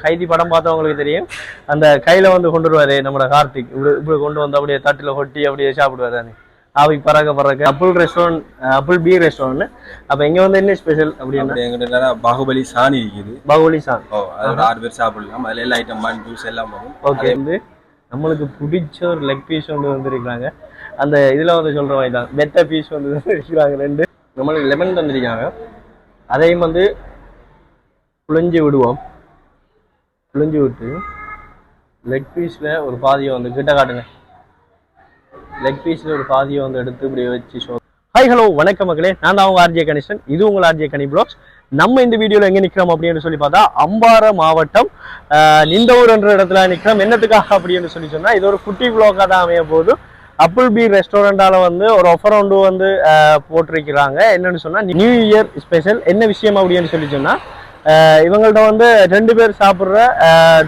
கைதி படம் பார்த்தவங்களுக்கு தெரியும். அந்த கையில வந்து கொண்டு வருவாரு நம்ம கார்த்திக், இப்படி கொண்டு வந்து அப்படியே தட்டுல கொட்டி அப்படியே சாப்பிடுவாரு. ஆவி பறக்க பறக்க அப்புள் ரெஸ்டாரண்ட், அப்புள் பி ரெஸ்டாரண்ட். அப்ப இங்க வந்து என்ன ஸ்பெஷல் அப்படின்னா பாகுபலி சாணி இருக்குது. பாகுபலி சான். அது 6 பேர் சாப்பிடலாம். அதுல எல்லா ஐட்டம் மண் ஜூஸ் எல்லாம் வரும். ஓகே. வந்து நம்மளுக்கு பிடிச்ச ஒரு லெக் பீஸ் வந்து வந்திருக்காங்க. அந்த இதுல வந்து சொல்ற மாதிரி தான் பெத்த பீஸ் வந்து இருக்கிறாங்க. 2 நம்மளுக்கு லெமன் தந்திருக்காங்க. அதையும் வந்து புழிஞ்சு விடுவோம். புழிஞ்சு விட்டு லெக் பீஸ்ல ஒரு பாதியை வந்து கிட்ட காட்டுங்க. லெக் பீஸ்ல ஒரு பாதியை வந்து எடுத்து இப்படி வச்சு ஷோ. ஹாய் ஹலோ வணக்கம் மக்களே, நான் தான் உங்க ஆர்ஜே கணேசன். இது உங்கள் ஆர்ஜே கனி ப்ளாக்ஸ். நம்ம இந்த வீடியோல எங்க நிக்கிறோம் அப்படின்னு சொல்லி பார்த்தா அம்பாறை மாவட்டம் நிந்தவூர் என்ற இடத்துல நிக்கிறோம். என்னத்துக்காக அப்படின்னு சொல்லி சொன்னா இது ஒரு குட்டி வ்ளாகா தான் அமைய போகுது. அப்புள் பி ரெஸ்டாரண்டால வந்து ஒரு ஆஃபர் ஒன்று வந்து போட்டிருக்கிறாங்க. என்னன்னு சொன்னா நியூ இயர் ஸ்பெஷல். என்ன விஷயம் அப்படின்னு சொல்லி சொன்னா இவங்கள்ட்ட வந்து 2 பேர் சாப்பிட்ற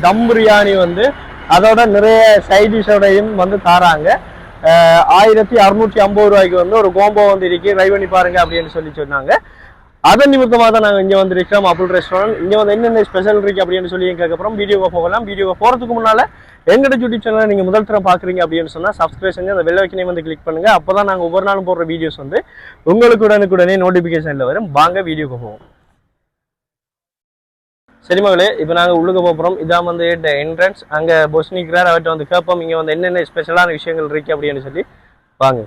தம் பிரியாணி வந்து அதோட நிறைய சைட் டிஷோடையும் வந்து தாராங்க. 1650 ரூபாய்க்கு வந்து ஒரு கோம்போ வந்து இருக்கு. ட்ரை பண்ணி பாருங்க அப்படின்னு சொல்லி சொன்னாங்க. அதன் நிமித்தமாக தான் நாங்கள் இங்கே வந்துருக்கோம் அப்புள் ரெஸ்டாரண்ட். இங்கே வந்து என்னென்ன ஸ்பெஷல் இருக்கு அப்படின்னு சொல்லி கேட்கப்புறம் வீடியோவை போகலாம். வீடியோவை போகிறதுக்கு முன்னால் எங்கள்கிட்ட யூடியூப் சேனலை நீங்கள் முதல் தரம் பார்க்குறீங்க அப்படின்னு சொன்னால் சப்ஸ்கிரைப் செஞ்சு அந்த வெள்ளை வைக்கனே வந்து கிளிக் பண்ணுங்கள். அப்போ தான் நாங்கள் ஒவ்வொரு நாளும் போடுற வீடியோஸ் வந்து உங்களுக்கு உடனுக்குடனே நோட்டிஃபிகேஷனில் வரும். வாங்க வீடியோக்கு போவோம். சரி மகளே, இப்போ நாங்கள் உள்ளுக்க போகிறோம். இதான் வந்து என்ட்ரன்ஸ். அங்கே பொஸ் நிற்கிறார். அவர்கிட்ட வந்து கேட்போம் இங்கே வந்து என்னென்ன ஸ்பெஷலான விஷயங்கள் இருக்கு அப்படின்னு சொல்லி. வாங்க.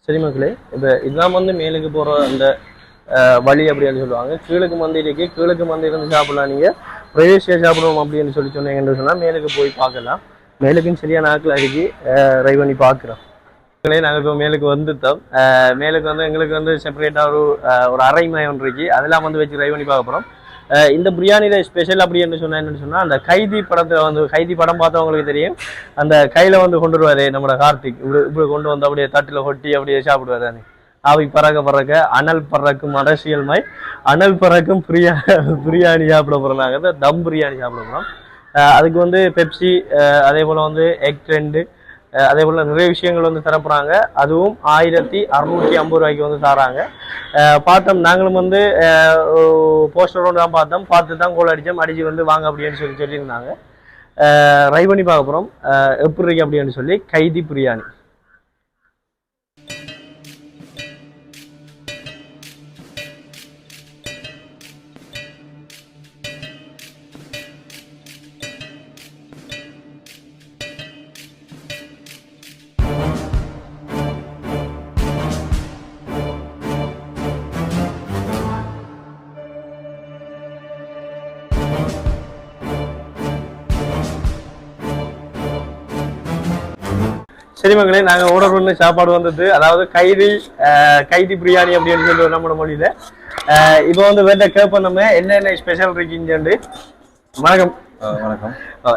சரி மக்களே, இப்போ இதெல்லாம் வந்து மேலுக்கு போகிற அந்த வழி அப்படின்னு சொல்லுவாங்க. கீழுக்கு மந்தி இருக்கு. கீழுக்கு மந்தி வந்து சாப்பிடலாம். நீங்கள் ப்ரைவேசியாக சாப்பிடுவோம் அப்படின்னு சொல்லி சொன்னீங்கன்னு சொன்னால் மேலுக்கு போய் பார்க்கலாம். மேலுக்குன்னு சரியான ஆக்கில் இருக்கு. ட்ரை பண்ணி பார்க்குறோம். நாங்கள் இப்போ மேலுக்கு வந்துட்டோம். மேலுக்கு வந்து எங்களுக்கு வந்து செப்பரேட்டாக ஒரு அரை மயம் ஒன்று இருக்கு. அதெல்லாம் வந்து வச்சு ட்ரை பண்ணி பார்க்க போகிறோம். இந்த பிரியாணியில் ஸ்பெஷல் அப்படி என்ன சொன்னா என்னன்னு சொன்னால் அந்த கைதி படத்தில் வந்து கைதி படம் பார்த்தவங்களுக்கு தெரியும். அந்த கையில் வந்து கொண்டு வருவாரு நம்ம கார்த்திக், இப்படி கொண்டு வந்து அப்படியே தட்டில் கொட்டி அப்படியே சாப்பிடுவாரு. ஆவி பறக்க பறக்க அனல் பறக்கும் அரசியல் அனல் பறக்கும் பிரியாணி சாப்பிட போகிறோம். நாங்கள் தம் பிரியாணி சாப்பிட போகிறோம். அதுக்கு வந்து பெப்சி, அதே போல் வந்து எக் 2, அதே போல் நிறைய விஷயங்கள் வந்து தரப்புறாங்க. அதுவும் 1650 ரூபாய்க்கு வந்து தராங்க. பார்த்தோம். நாங்களும் வந்து போஸ்டரோடு தான் பார்த்து தான் கோல் அடித்து வந்து வாங்க அப்படின்னு சொல்லியிருந்தாங்க. ட்ரை பண்ணி பார்க்க போகிறோம் எப்படி இருக்கு அப்படின்னு சொல்லி. கைதி பிரியாணி. சரி மகளே, நாங்கள் ஆர்டர் பண்ண சாப்பாடு வந்தது. அதாவது கைதி பிரியாணி அப்படின்னு சொல்லி நம்மளோட மொழியில. இப்போ வந்து வேற கேட்போம் நம்ம என்னென்ன ஸ்பெஷல் இருக்குன்னு. வணக்கம். வணக்கம்.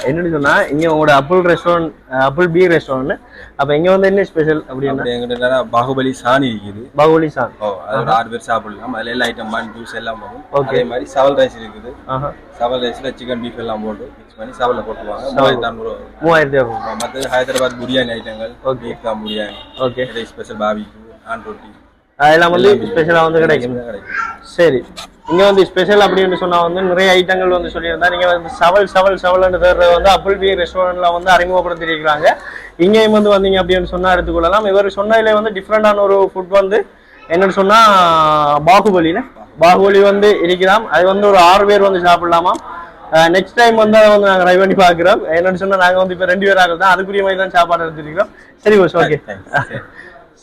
என்னன்னு சொன்னா இங்க உங்களோட அப்புள் பி ரெஸ்டாரண்ட். அப்ப இங்க வந்து என்ன ஸ்பெஷல் அப்படின்னா பாகுபலி சாணி இருக்குது. பாகுபலி சான். அது 6 பேர் சாப்பிடலாம். அதுல எல்லா ஐட்டம் மண் ஜூஸ் எல்லாம் வரும். அதே மாதிரி சவல் ரைஸ் இருக்குது. சவல் ரைஸ்ல சிக்கன் பீஃப் எல்லாம் போட்டு மிக்ஸ் பண்ணி சவல்ல போட்டுருவாங்க. 3200. மற்ற ஹைதராபாத் பிரியாணி ஐட்டங்கள், பீஃப் காம் பிரியாணி, ஓகே, ஸ்பெஷல் பாபிக்கு, ஆன் ரொட்டி அதெல்லாம் வந்து ஸ்பெஷலா வந்து கிடைக்கும். சரி, இங்க வந்து ஸ்பெஷல் அப்படின்னு சொன்னா வந்து நிறைய ஐட்டங்கள் வந்து சொல்லியிருந்தா. நீங்க வந்து சவல்னு பேர் வந்து அப்புள் பி ரெஸ்டாரண்ட்ல வந்து அறிமுகப்படுத்திருக்கிறாங்க. இங்கேயும் வந்து வந்தீங்க அப்படின்னு சொன்னா எடுத்துக்கொள்ளலாம். இவர் சொன்னதுல வந்து டிஃப்ரெண்டான ஒரு ஃபுட் வந்து என்னன்னு சொன்னா பாகுபலி வந்து இருக்கிறாம். அது வந்து ஒரு 6 பேர் வந்து சாப்பிடலாமா. நெக்ஸ்ட் டைம் வந்து அதை வந்து நாங்கள் ட்ரை பண்ணி பார்க்குறோம். என்னன்னு சொன்னா நாங்கள் வந்து இப்போ 2 பேர் ஆகல தான் அதுக்குரிய மாதிரி தான் சாப்பாடு எடுத்துருக்கிறோம். சரி கோஸ், ஓகே.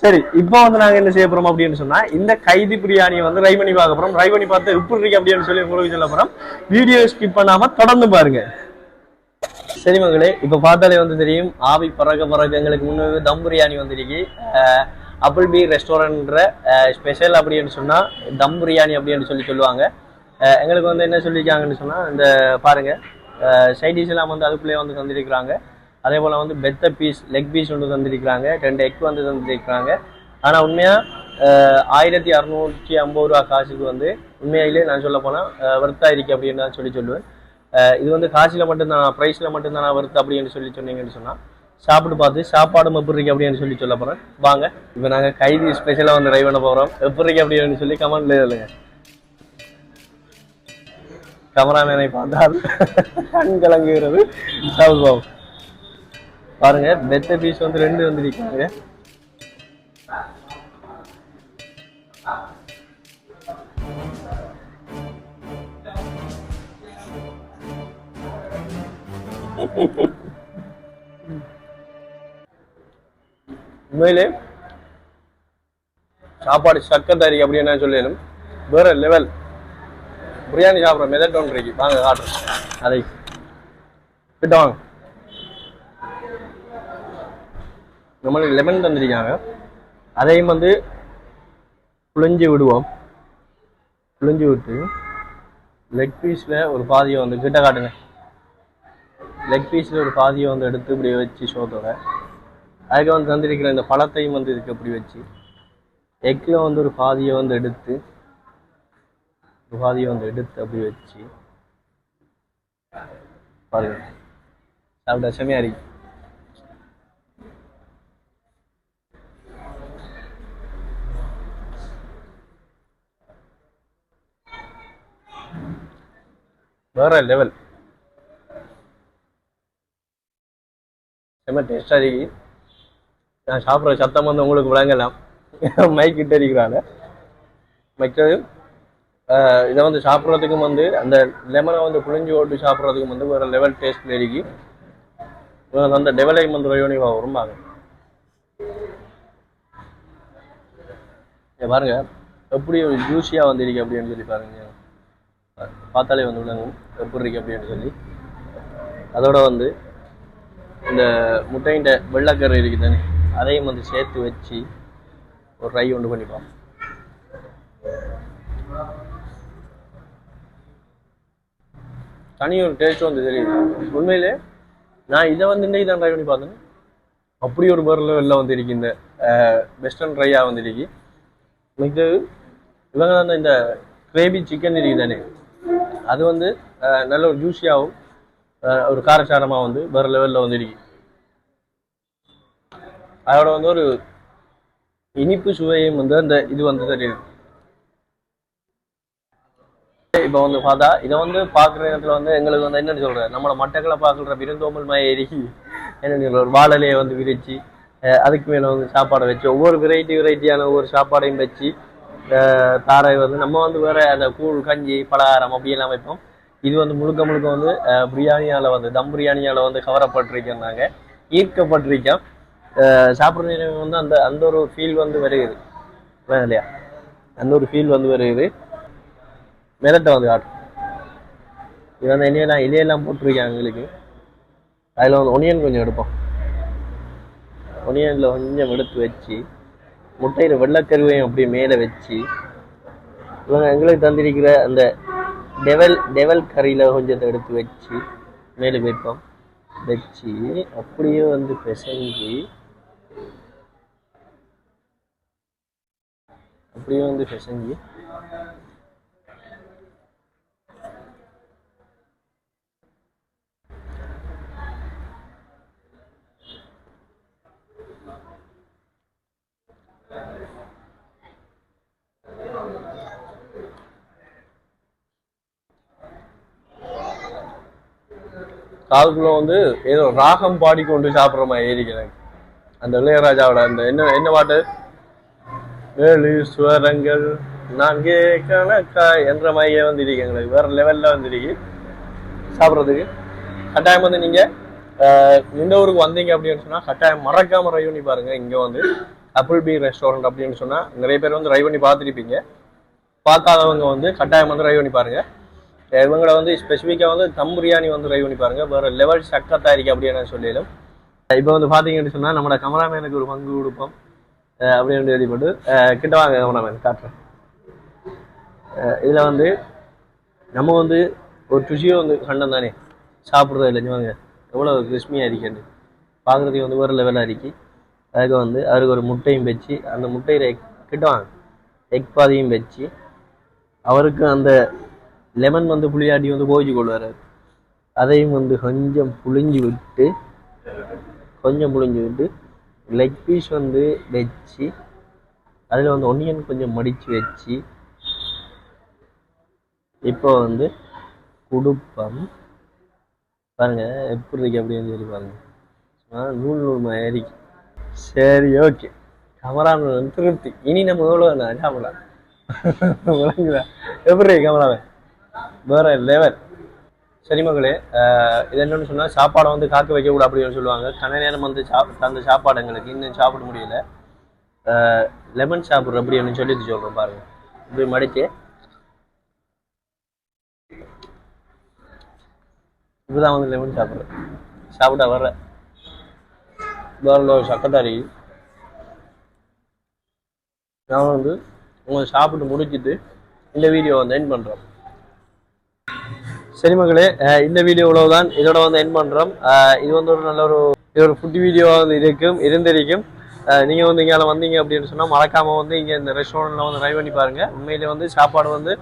சரி, இப்போ வந்து நாங்கள் என்ன செய்ய போறோம் அப்படின்னு சொன்னா இந்த கைதி பிரியாணியை வந்து ட்ரை பண்ணி பார்க்க போறோம். ட்ரை பண்ணி பார்த்து எப்படி இருக்கு அப்படின்னு சொல்லி உங்களுக்கு சொல்ல போறோம். வீடியோ ஸ்கிப் பண்ணாம தொடர்ந்து பாருங்க. சரி மகளே, இப்போ பார்த்தாலே வந்து தெரியும் ஆவி பறக்க எங்களுக்கு முன்னாடி தம் பிரியாணி வந்துருக்கு. அப்புள் பி ரெஸ்டாரண்ட்ற ஸ்பெஷல் அப்படின்னு சொன்னா தம் பிரியாணி அப்படின்னு சொல்லுவாங்க. எங்களுக்கு வந்து என்ன சொல்லியிருக்காங்கன்னு சொன்னா இந்த பாருங்க சைட் டிஷ் எல்லாம் வந்து அதுக்குள்ளேயே வந்து தந்திருக்கிறாங்க. அதே போல் வந்து பெத்த பீஸ் லெக் பீஸ் ஒன்று தந்திருக்கிறாங்க. 2 எக் வந்து தந்திருக்கிறாங்க. ஆனால் உண்மையாக 1650 ரூபா காசுக்கு வந்து உண்மையிலே நான் சொல்ல போனால் வர்த்தா இருக்கு அப்படின்னு நான் சொல்லுவேன். இது வந்து காசில் மட்டும்தான், ப்ரைஸில் மட்டும்தான் நான் வர்த்து அப்படின்னு சொன்னீங்கன்னு சொன்னால் சாப்பிட்டு பார்த்து சாப்பாடும் எப்படி இருக்கு அப்படின்னு சொல்ல போகிறேன். வாங்க, இப்போ நாங்கள் கைதி ஸ்பெஷலாக வந்து ட்ரை பண்ண போகிறோம். எப்படி இருக்கு அப்படின்னு சொல்லி கமெண்ட்ல இல்லைங்க. கேமராமேனை பார்த்தால் கண் கலங்குகிறது. சாப்பிடுவோம். பாருங்க பெத்த பீஸ் வந்து 2 வந்துருக்காங்க. உண்மையிலே சாப்பாடு சக்கத்தாரி அப்படி என்ன சொல்லணும், வேற லெவல். பிரியாணி சாப்பிட்ற மெதட் ஒன்று இருக்கு, வாங்க காட்டுறேன். அதை கிட்ட வாங்க. நம்மளுக்கு லெமன் தந்திருக்காங்க, அதையும் வந்து புளிஞ்சு விடுவோம். புளிஞ்சு விட்டு லெக் பீஸில் ஒரு பாதியை வந்து கிட்ட காட்டுங்க. லெக் பீஸில் ஒரு பாதியை வந்து எடுத்து இப்படி வச்சு சோத்தோட அதுக்கு வந்து தந்திருக்கிற இந்த பழத்தையும் வந்து இதுக்கு இப்படி வச்சு எக்கில் வந்து ஒரு பாதியை வந்து எடுத்து அப்படி வச்சு பாருங்க. சாப்பிட்டா செமையா இருக்கு. வேற லெவல், செம்ம டேஸ்டாக இருக்கு. நான் சாப்பிட்ற சத்தம் வந்து உங்களுக்கு விளங்கலாம், மைக் கிட்ட இருக்கிறாங்க. மற்றது இதை வந்து சாப்பிட்றதுக்கும் வந்து அந்த லெமனை வந்து புளிஞ்சு ஓட்டு சாப்பிட்றதுக்கும் வந்து வேற லெவல் டேஸ்ட்ல இருக்கு. அந்த டெவலையும் வந்து ரயோனிவா வரும்பாங்க. பாருங்க எப்படி ஜூஸியா வந்துருக்கு அப்படின்னு சொல்லி பாருங்க. பார்த்தாலே வந்து விளங்கும் எப்படி இருக்கு அப்படின்னு சொல்லி. அதோட வந்து இந்த முட்டையின் வெள்ளைக்கரு இருக்கு தானே, அதையும் வந்து சேர்த்து வச்சு ஒரு ரை ஒன்று பண்ணிப்போம். தனி ஒரு டேஸ்ட் வந்து தெரியுது. உண்மையிலே நான் இதை வந்து இன்றைக்கு தான் ட்ரை பண்ணி பார்த்தேன். அப்படி ஒரு பேரில் வெளில வந்து இருக்கு இந்த வெஸ்டர்ன் ட்ரையாக வந்து இருக்கு. மிக இவங்க வந்து இந்த கிரேவி சிக்கன் இருக்கு தானே, அது வந்து நல்ல ஒரு ஜூஸியாகவும் ஒரு காரசாரமாக வந்து வேறு லெவலில் வந்து இருக்கு. அதோட வந்து ஒரு இனிப்பு சுவையும் வந்து அந்த இது வந்து தெரியுது. இப்போ வந்து பார்த்தா இதை வந்து பார்க்குற இடத்துல வந்து எங்களுக்கு வந்து என்னென்னு சொல்கிறேன், நம்மளோட மட்டைகளை பார்க்குற விருந்தோமல் மயேறி என்னென்னு சொல்கிற ஒரு வாழலையை வந்து விரிச்சு அதுக்கு மேலே வந்து சாப்பாடை வச்சு ஒவ்வொரு வெரைட்டியான ஒவ்வொரு சாப்பாடையும் வச்சு தாரை வந்து நம்ம வந்து வேற அந்த கூழ் கஞ்சி பலகாரம் அப்படியெல்லாம் வைப்போம். இது வந்து முழுக்க வந்து பிரியாணியால் வந்து தம் பிரியாணியால் வந்து கவரப்பட்டிருக்கேன், நாங்கள் ஈர்க்கப்பட்டிருக்கோம். சாப்பிட்ற வந்து அந்த ஒரு ஃபீல் வந்து வருகிறது இல்லையா, அந்த ஒரு ஃபீல் வந்து வருகிறது. மெதட்டை வந்து காட்டும். இது வந்து இலையெல்லாம் போட்டிருக்கேன் எங்களுக்கு. அதில் வந்து ஒனியன் கொஞ்சம் எடுப்போம். ஒனியனில் கொஞ்சம் எடுத்து வச்சு முட்டையில் வெள்ளைக்கருவையும் அப்படியே மேலே வச்சு இவங்க எங்களுக்கு தந்திருக்கிற அந்த டெவல் கறியில் கொஞ்சத்தை எடுத்து வச்சு மேலே வைப்போம். வச்சு அப்படியே வந்து பிசைஞ்சு காதுக்குள்ள வந்து ஏதோ ராகம் பாடிக்கொண்டு சாப்பிட்ற மாதிரி இருக்கிறேன். அந்த இளையராஜாவோட அந்த என்ன பாட்டு, ஏழு ஸ்வரங்கள் நான்கே கணக்கா என்ற மாதிரியே வந்து இருக்கு. எங்களுக்கு வேற லெவல்ல வந்துருக்கு சாப்பிட்றதுக்கு. கட்டாயம் வந்து நீங்க இந்த ஊருக்கு வந்தீங்க அப்படின்னு சொன்னா கட்டாயம் மறக்காம ட்ரை பண்ணி பாருங்க. இங்க வந்து அப்பிள் பீ ரெஸ்டாரண்ட் அப்படின்னு சொன்னா நிறைய பேர் வந்து ட்ரை பண்ணி பார்த்துருப்பீங்க. பார்க்காதவங்க வந்து கட்டாயம் வந்து ட்ரை பண்ணி பாருங்க. இவங்களை வந்து ஸ்பெசிஃபிக்காக வந்து தம் பிரியாணி வந்து ட்ரை பண்ணி பாருங்க, வேற லெவல் சக்கத்தா இருக்கு அப்படின்னு சொல்லிடும். இப்போ வந்து பார்த்தீங்கன்னு சொன்னா நம்மளோட கேமராமேனுக்கு ஒரு பங்கு கொடுப்போம் அப்படின்னு எழுதிப்பட்டு கிட்ட வாங்க கேமராமேன் காட்டுறேன். இதில் வந்து நம்ம வந்து ஒரு ருசியோ வந்து கண்டம் தானே சாப்பிட்றது இல்லைன்னு வாங்க, எவ்வளோ கிறிஸ்மியாக இருக்கேன்னு பார்க்குறதுக்கு வந்து வேறு லெவலாக இருக்கு. அதுக்கு வந்து அவருக்கு ஒரு முட்டையும் வச்சு அந்த முட்டையில் கிட்ட வாங்க எக் பாதியும் வச்சு அவருக்கு அந்த லெமன் வந்து புளியாட்டி வந்து போய்ச்சி கொள்வார். அதையும் வந்து கொஞ்சம் புளிஞ்சு விட்டு லெக் பீஸ் வந்து வச்சு அதில் வந்து ஒனியன் கொஞ்சம் மடித்து வச்சு இப்போ வந்து குடுப்பம் பாருங்க எப்படி இருக்கு அப்படின்னு சொல்லி பாருங்க நூல் நூல் மாதிரி சரி ஓகே கமராமன் திருப்தி இனி நம்ம எவ்வளோ சாப்பிடலாம் விளங்குதா எப்படி கமராமன் வேற லெவல் சரி மகளே இது என்னன்னு சொன்னால் சாப்பாடை வந்து காக்க வைக்கக்கூடாது அப்படின்னு சொல்லுவாங்க கன நேரம் வந்து அந்த சாப்பாடு எங்களுக்கு இன்னும் சாப்பிட முடியல லெமன் சாப்பிட்ற அப்படின்னு சொல்லி சொல்கிறோம் பாருங்க இப்படி மடிச்சு இப்படிதான் வந்து லெமன் சாப்பிட்றேன் சாப்பிட்டா வர்ற வேற சக்கத்தாரி நான் வந்து உங்களை சாப்பிட்டு முடிச்சுட்டு இந்த வீடியோ வந்து எண்ட் பண்ணுறோம் சரி மகளே இந்த வீடியோ இவ்வளவுதான் இதோட வந்து எண்ட் பண்ணுறோம் இது வந்து ஒரு நல்ல ஒரு ஃபுட் வீடியோவாக வந்து இருந்திருக்கும் நீங்கள் வந்து இங்கே வந்தீங்க அப்படின்னு சொன்னால் மறக்காமல் வந்து இங்கே இந்த ரெஸ்டாரண்ட்டில் வந்து ட்ரை பண்ணி பாருங்கள் உண்மையிலே வந்து சாப்பாடு வந்து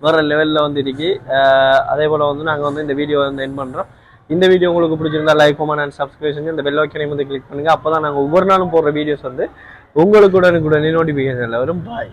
வேறு லெவலில் வந்து இருக்கு அதே போல் வந்து நாங்கள் வந்து இந்த வீடியோ வந்து எண்ட் பண்ணுறோம் இந்த வீடியோ உங்களுக்கு பிடிச்சிருந்தா லைக் கமெண்ட் அண்ட் சப்ஸ்கிரைப் செஞ்சு இந்த பெல் ஐக்கனையும் வந்து கிளிக் பண்ணுங்கள் அப்போ தான் நாங்கள் ஒவ்வொரு நாளும் போடுற வீடியோஸ் வந்து உங்களுக்கு உடனுக்குடனே நோட்டிஃபிகேஷனில் வரும் பாய்